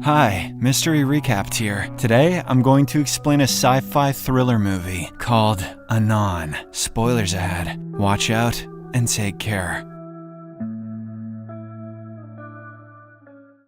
Hi, Mystery Recapped here. Today, I'm going to explain a sci-fi thriller movie called Anon. Spoilers ahead. Watch out and take care.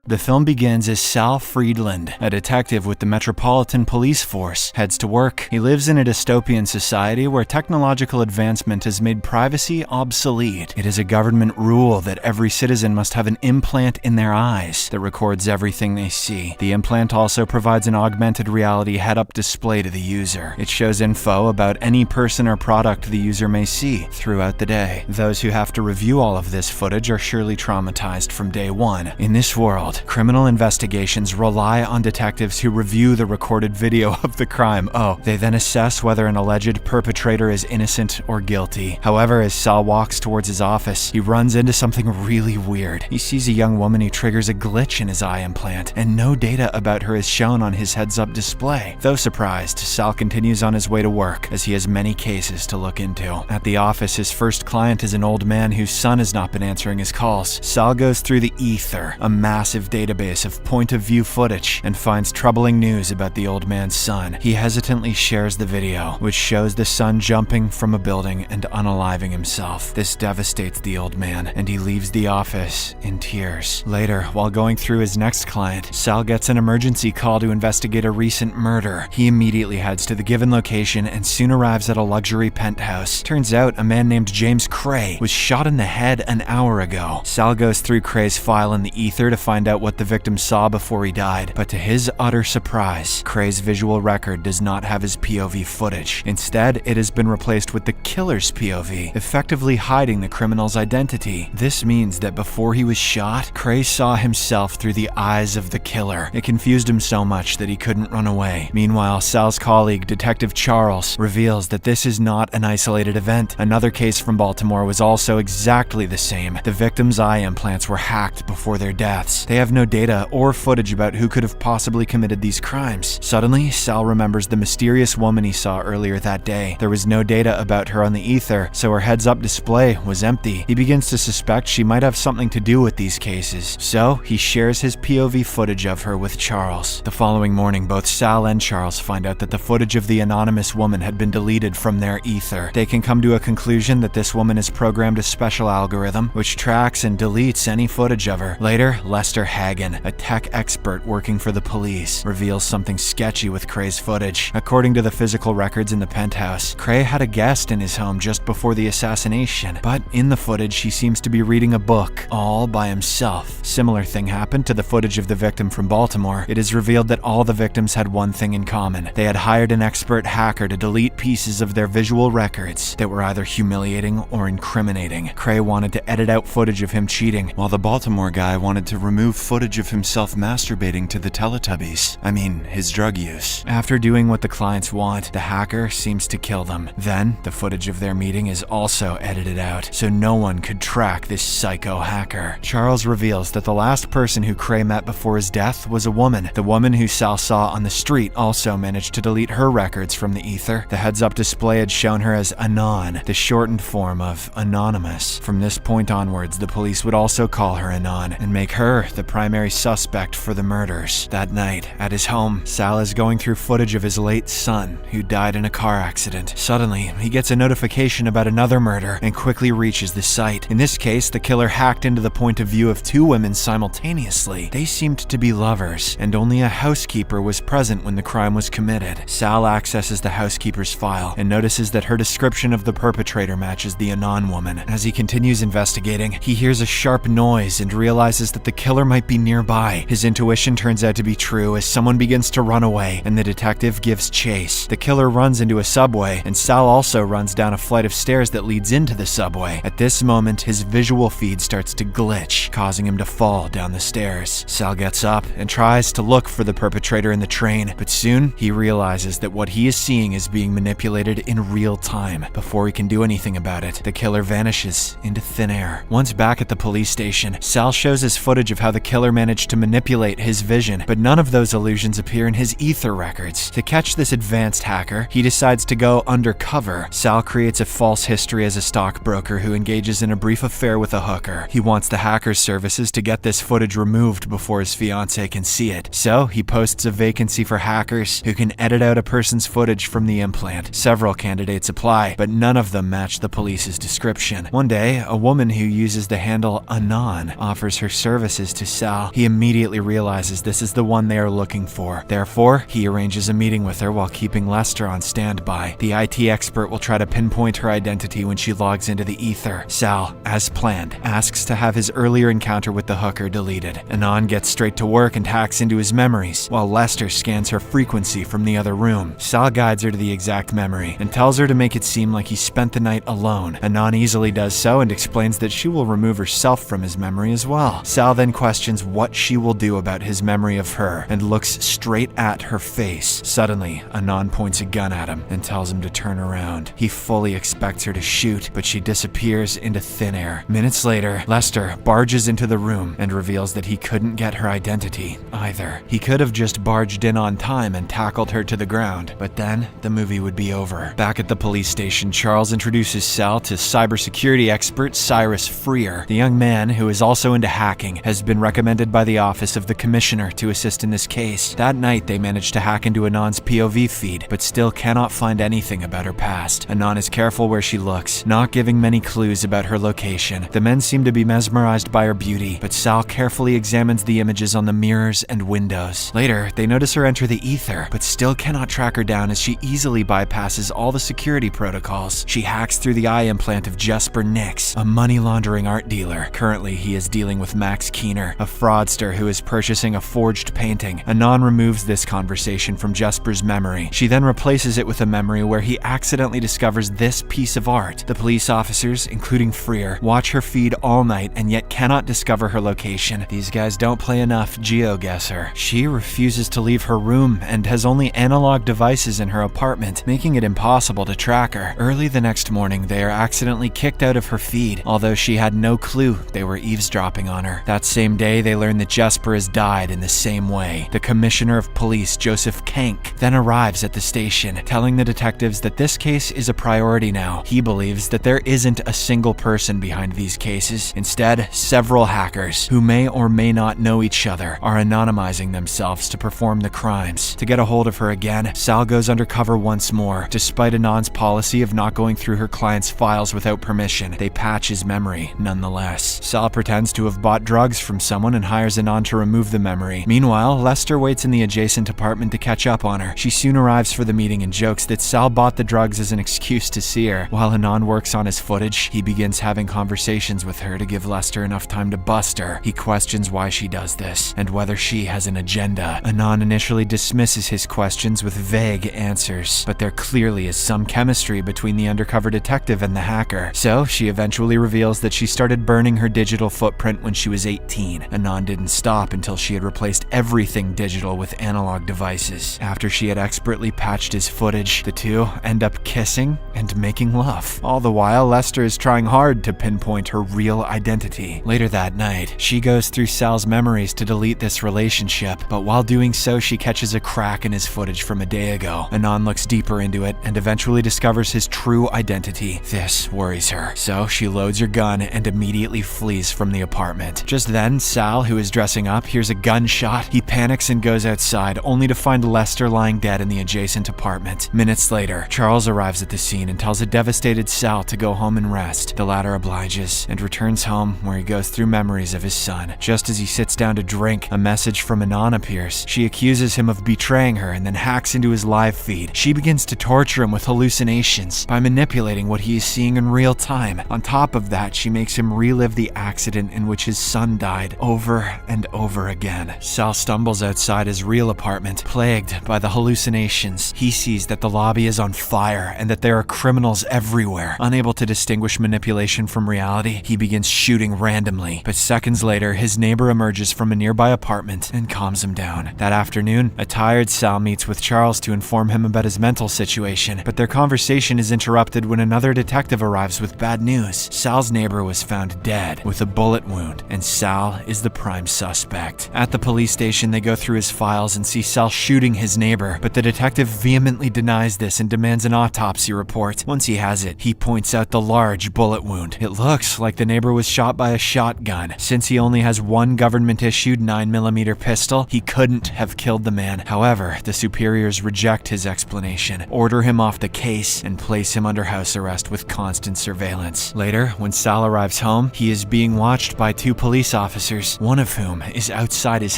The film begins as Sal Frieland, a detective with the Metropolitan Police Force, heads to work. He lives in a dystopian society where technological advancement has made privacy obsolete. It is a government rule that every citizen must have an implant in their eyes that records everything they see. The implant also provides an augmented reality head-up display to the user. It shows info about any person or product the user may see throughout the day. Those who have to review all of this footage are surely traumatized from day one. In this world, criminal investigations rely on detectives who review the recorded video of the crime. They then assess whether an alleged perpetrator is innocent or guilty. However, as Sal walks towards his office, he runs into something really weird. He sees a young woman who triggers a glitch in his eye implant, and no data about her is shown on his heads-up display. Though surprised, Sal continues on his way to work, as he has many cases to look into. At the office, his first client is an old man whose son has not been answering his calls. Sal goes through the ether, a massive database of point-of-view footage, and finds troubling news about the old man's son. He hesitantly shares the video, which shows the son jumping from a building and unaliving himself. This devastates the old man, and he leaves the office in tears. Later, while going through his next client, Sal gets an emergency call to investigate a recent murder. He immediately heads to the given location and soon arrives at a luxury penthouse. Turns out a man named James Cray was shot in the head an hour ago. Sal goes through Cray's file in the ether to find out what the victim saw before he died, but to his utter surprise, Cray's visual record does not have his POV footage. Instead, it has been replaced with the killer's POV, effectively hiding the criminal's identity. This means that before he was shot, Cray saw himself through the eyes of the killer. It confused him so much that he couldn't run away. Meanwhile, Sal's colleague, Detective Charles, reveals that this is not an isolated event. Another case from Baltimore was also exactly the same. The victims' eye implants were hacked before their deaths. They have no data or footage about who could have possibly committed these crimes. Suddenly, Sal remembers the mysterious woman he saw earlier that day. There was no data about her on the ether, so her heads-up display was empty. He begins to suspect she might have something to do with these cases, so he shares his POV footage of her with Charles. The following morning, both Sal and Charles find out that the footage of the anonymous woman had been deleted from their ether. They can come to a conclusion that this woman has programmed a special algorithm which tracks and deletes any footage of her. Later, Lester Hagen, a tech expert working for the police, reveals something sketchy with Cray's footage. According to the physical records in the penthouse, Cray had a guest in his home just before the assassination, but in the footage he seems to be reading a book all by himself. Similar thing happened to the footage of the victim from Baltimore. It is revealed that all the victims had one thing in common. They had hired an expert hacker to delete pieces of their visual records that were either humiliating or incriminating. Cray wanted to edit out footage of him cheating, while the Baltimore guy wanted to remove footage of himself masturbating to the Teletubbies. I mean, his drug use. After doing what the clients want, the hacker seems to kill them. Then, the footage of their meeting is also edited out, so no one could track this psycho hacker. Charles reveals that the last person who Cray met before his death was a woman. The woman who Sal saw on the street also managed to delete her records from the ether. The heads-up display had shown her as Anon, the shortened form of Anonymous. From this point onwards, the police would also call her Anon and make her the primary suspect for the murders. That night, at his home, Sal is going through footage of his late son, who died in a car accident. Suddenly, he gets a notification about another murder and quickly reaches the site. In this case, the killer hacked into the point of view of two women simultaneously. They seemed to be lovers, and only a housekeeper was present when the crime was committed. Sal accesses the housekeeper's file and notices that her description of the perpetrator matches the Anon woman. As he continues investigating, he hears a sharp noise and realizes that the killer might be nearby. His intuition turns out to be true as someone begins to run away, and the detective gives chase. The killer runs into a subway, and Sal also runs down a flight of stairs that leads into the subway. At this moment, his visual feed starts to glitch, causing him to fall down the stairs. Sal gets up and tries to look for the perpetrator in the train, but soon he realizes that what he is seeing is being manipulated in real time. Before he can do anything about it, the killer vanishes into thin air. Once back at the police station, Sal shows his footage of how the killer managed to manipulate his vision, but none of those illusions appear in his ether records. To catch this advanced hacker, he decides to go undercover. Sal creates a false history as a stockbroker who engages in a brief affair with a hooker. He wants the hacker's services to get this footage removed before his fiancée can see it. So he posts a vacancy for hackers who can edit out a person's footage from the implant. Several candidates apply, but none of them match the police's description. One day, a woman who uses the handle Anon offers her services to Sal. He immediately realizes this is the one they are looking for. Therefore, he arranges a meeting with her while keeping Lester on standby. The IT expert will try to pinpoint her identity when she logs into the ether. Sal, as planned, asks to have his earlier encounter with the hooker deleted. Anon gets straight to work and hacks into his memories, while Lester scans her frequency from the other room. Sal guides her to the exact memory and tells her to make it seem like he spent the night alone. Anon easily does so and explains that she will remove herself from his memory as well. Sal then questions what she will do about his memory of her and looks straight at her face. Suddenly, Anon points a gun at him and tells him to turn around. He fully expects her to shoot, but she disappears into thin air. Minutes later, Lester barges into the room and reveals that he couldn't get her identity either. He could have just barged in on time and tackled her to the ground, but then the movie would be over. Back at the police station, Charles introduces Sal to cybersecurity expert Cyrus Freer. The young man, who is also into hacking, has been recommended by the office of the commissioner to assist in this case. That night, they manage to hack into Anon's POV feed, but still cannot find anything about her past. Anon is careful where she looks, not giving many clues about her location. The men seem to be mesmerized by her beauty, but Sal carefully examines the images on the mirrors and windows. Later, they notice her enter the ether, but still cannot track her down as she easily bypasses all the security protocols. She hacks through the eye implant of Jesper Nix, a money-laundering art dealer. Currently, he is dealing with Max Keener, a fraudster who is purchasing a forged painting. Anon removes this conversation from Jesper's memory. She then replaces it with a memory where he accidentally discovers this piece of art. The police officers, including Freer, watch her feed all night and yet cannot discover her location. These guys don't play enough GeoGuessr. She refuses to leave her room and has only analog devices in her apartment, making it impossible to track her. Early the next morning, they are accidentally kicked out of her feed, although she had no clue they were eavesdropping on her. That same day, they learn that Jesper has died in the same way. The commissioner of police, Joseph Kank, then arrives at the station, telling the detectives that this case is a priority now. He believes that there isn't a single person behind these cases. Instead, several hackers, who may or may not know each other, are anonymizing themselves to perform the crimes. To get a hold of her again, Sal goes undercover once more. Despite Anon's policy of not going through her client's files without permission, they patch his memory nonetheless. Sal pretends to have bought drugs from someone and hires Anon to remove the memory. Meanwhile, Lester waits in the adjacent apartment to catch up on her. She soon arrives for the meeting and jokes that Sal bought the drugs as an excuse to see her. While Anon works on his footage, he begins having conversations with her to give Lester enough time to bust her. He questions why she does this and whether she has an agenda. Anon initially dismisses his questions with vague answers, but there clearly is some chemistry between the undercover detective and the hacker. So she eventually reveals that she started burning her digital footprint when she was 18. Anon didn't stop until she had replaced everything digital with analog devices. After she had expertly patched his footage, the two end up kissing and making love. All the while, Lester is trying hard to pinpoint her real identity. Later that night, she goes through Sal's memories to delete this relationship, but while doing so, she catches a crack in his footage from a day ago. Anon looks deeper into it and eventually discovers his true identity. This worries her, so she loads her gun and immediately flees from the apartment. Just then, Sal, who is dressing up, hears a gunshot. He panics and goes outside, only to find Lester lying dead in the adjacent apartment. Minutes later, Charles arrives at the scene and tells a devastated Sal to go home and rest. The latter obliges and returns home, where he goes through memories of his son. Just as he sits down to drink, a message from Anon appears. She accuses him of betraying her and then hacks into his live feed. She begins to torture him with hallucinations by manipulating what he is seeing in real time. On top of that, she makes him relive the accident in which his son died over and over again. Sal stumbles outside his real apartment, plagued by the hallucinations. He sees that the lobby is on fire and that there are criminals everywhere. Unable to distinguish manipulation from reality, he begins shooting randomly. But seconds later, his neighbor emerges from a nearby apartment and calms him down. That afternoon, a tired Sal meets with Charles to inform him about his mental situation, but their conversation is interrupted when another detective arrives with bad news. Sal's neighbor was found dead with a bullet wound, and Sal is is the prime suspect. At the police station, they go through his files and see Sal shooting his neighbor, but the detective vehemently denies this and demands an autopsy report. Once he has it, he points out the large bullet wound. It looks like the neighbor was shot by a shotgun. Since he only has one government-issued 9mm pistol, he couldn't have killed the man. However, the superiors reject his explanation, order him off the case, and place him under house arrest with constant surveillance. Later, when Sal arrives home, he is being watched by two police officers, one of whom is outside his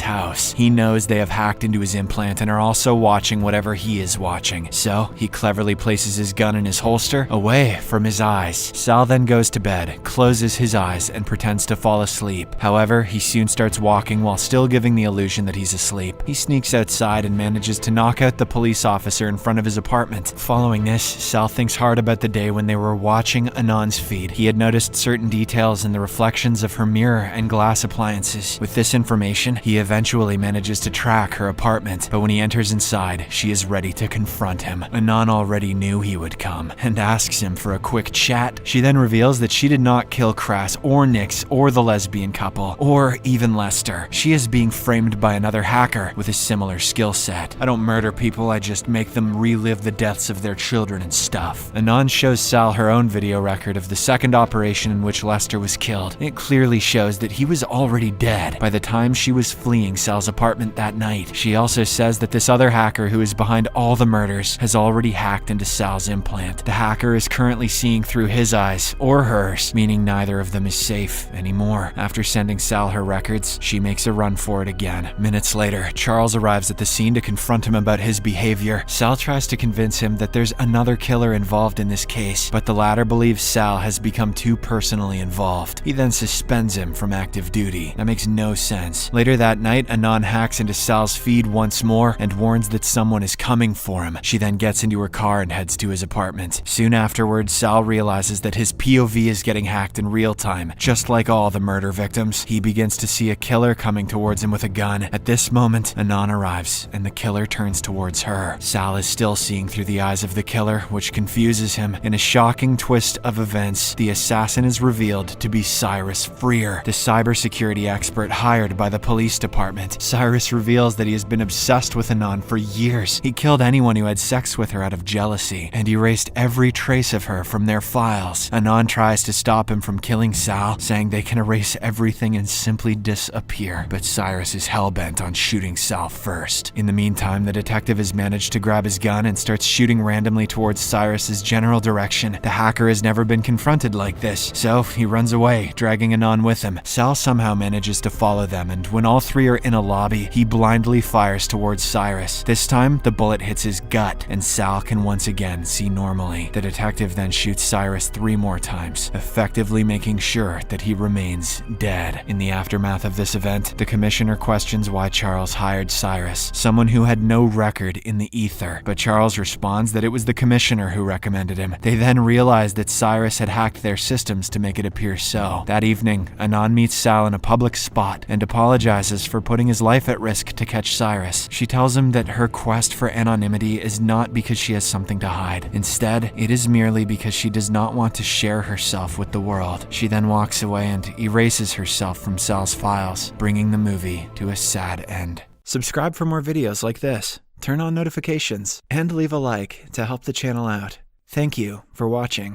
house. He knows they have hacked into his implant and are also watching whatever he is watching, so he cleverly places his gun in his holster away from his eyes. Sal then goes to bed, closes his eyes, and pretends to fall asleep. However, he soon starts walking while still giving the illusion that he's asleep. He sneaks outside and manages to knock out the police officer in front of his apartment. Following this, Sal thinks hard about the day when they were watching Anon's feed. He had noticed certain details in the reflections of her mirror and glass appliances. With this information, he eventually manages to track her apartment, but when he enters inside, she is ready to confront him. Anon already knew he would come and asks him for a quick chat. She then reveals that she did not kill Crass or Nix or the lesbian couple, or even Lester. She is being framed by another hacker with a similar skill set. I don't murder people, I just make them relive the deaths of their children and stuff. Anon shows Sal her own video record of the second operation in which Lester was killed. It clearly shows that he was already dead by the time she was fleeing Sal's apartment that night. She also says that this other hacker who is behind all the murders has already hacked into Sal's implant. The hacker is currently seeing through his eyes, or hers, meaning neither of them is safe anymore. After sending Sal her records, she makes a run for it again. Minutes later, Charles arrives at the scene to confront him about his behavior. Sal tries to convince him that there's another killer involved in this case, but the latter believes Sal has become too personally involved. He then suspends him from active duty. That makes no sense. Later that night, Anon hacks into Sal's feed once more and warns that someone is coming for him. She then gets into her car and heads to his apartment. Soon afterwards, Sal realizes that his POV is getting hacked in real time. Just like all the murder victims, he begins to see a killer coming towards him with a gun. At this moment, Anon arrives, and the killer turns towards her. Sal is still seeing through the eyes of the killer, which confuses him. In a shocking twist of events, the assassin is revealed to be Cyrus Freer, the cybersecurity expert hired by the police department. Cyrus reveals that he has been obsessed with Anon for years. He killed anyone who had sex with her out of jealousy, and erased every trace of her from their files. Anon tries to stop him from killing Sal, saying they can erase everything and simply disappear, but Cyrus is hellbent on shooting Sal first. In the meantime, the detective has managed to grab his gun and starts shooting randomly towards Cyrus's general direction. The hacker has never been confronted like this, so he runs away, dragging Anon with him. Sal somehow manages to follow them, and when all three are in a lobby, he blindly fires towards Cyrus. This time, the bullet hits his gut, and Sal can once again see normally. The detective then shoots Cyrus 3 more times, effectively making sure that he remains dead. In the aftermath of this event, the commissioner questions why Charles hired Cyrus, someone who had no record in the ether, but Charles responds that it was the commissioner who recommended him. They then realize that Cyrus had hacked their systems to make it appear so. That evening, Anon meets Sal in a public spot and apologizes for putting his life at risk to catch Cyrus. She tells him that her quest for anonymity is not because she has something to hide. Instead, it is merely because she does not want to share herself with the world. She then walks away and erases herself from Sal's files, bringing the movie to a sad end. Subscribe for more videos like this, turn on notifications, and leave a like to help the channel out. Thank you for watching.